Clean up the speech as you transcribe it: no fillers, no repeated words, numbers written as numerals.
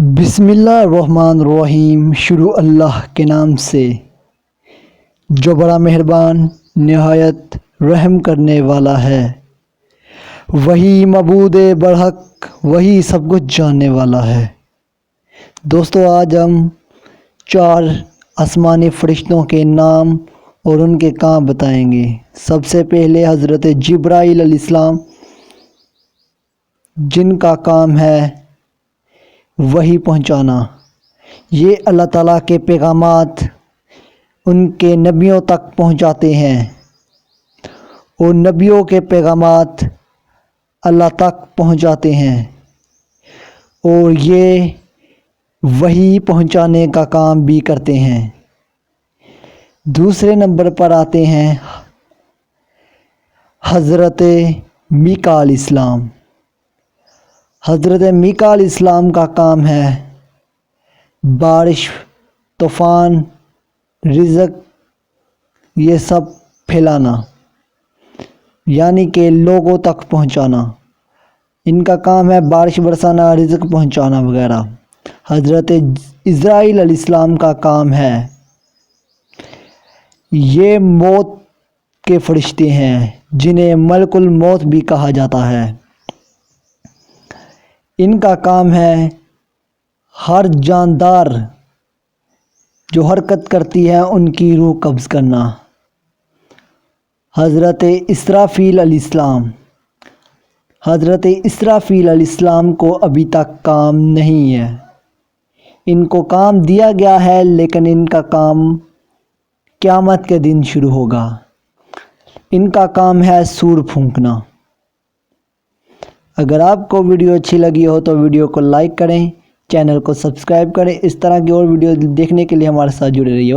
بسم اللہ الرحمن الرحیم۔ شروع اللہ کے نام سے جو بڑا مہربان نہایت رحم کرنے والا ہے۔ وہی معبود برحق، وہی سب کچھ جاننے والا ہے۔ دوستو، آج ہم 4 آسمانی فرشتوں کے نام اور ان کے کام بتائیں گے۔ سب سے پہلے حضرت جبرائیل علیہ السلام، جن کا کام ہے وحی پہنچانا۔ یہ اللہ تعالیٰ کے پیغامات ان کے نبیوں تک پہنچاتے ہیں اور نبیوں کے پیغامات اللہ تک پہنچاتے ہیں، اور یہ وحی پہنچانے کا کام بھی کرتے ہیں۔ دوسرے نمبر پر آتے ہیں حضرت میکا علیہ السلام۔ حضرت میکا علیہ السلام کا کام ہے بارش، طوفان، رزق یہ سب پھیلانا، یعنی کہ لوگوں تک پہنچانا۔ ان کا کام ہے بارش برسانا، رزق پہنچانا وغیرہ۔ حضرت عزرائیل علیہ السلام کا کام ہے، یہ موت کے فرشتے ہیں جنہیں ملک الموت بھی کہا جاتا ہے۔ ان کا کام ہے ہر جاندار جو حرکت کرتی ہے ان کی روح قبض کرنا۔ حضرت اسرافیل علیہ السلام۔ حضرت اسرافیل علیہ السلام کو ابھی تک کام نہیں ہے۔ ان کو کام دیا گیا ہے، لیکن ان کا کام قیامت کے دن شروع ہوگا۔ ان کا کام ہے سور پھونکنا۔ اگر آپ کو ویڈیو اچھی لگی ہو تو ویڈیو کو لائک کریں، چینل کو سبسکرائب کریں۔ اس طرح کی اور ویڈیو دیکھنے کے لیے ہمارے ساتھ جڑے رہیے۔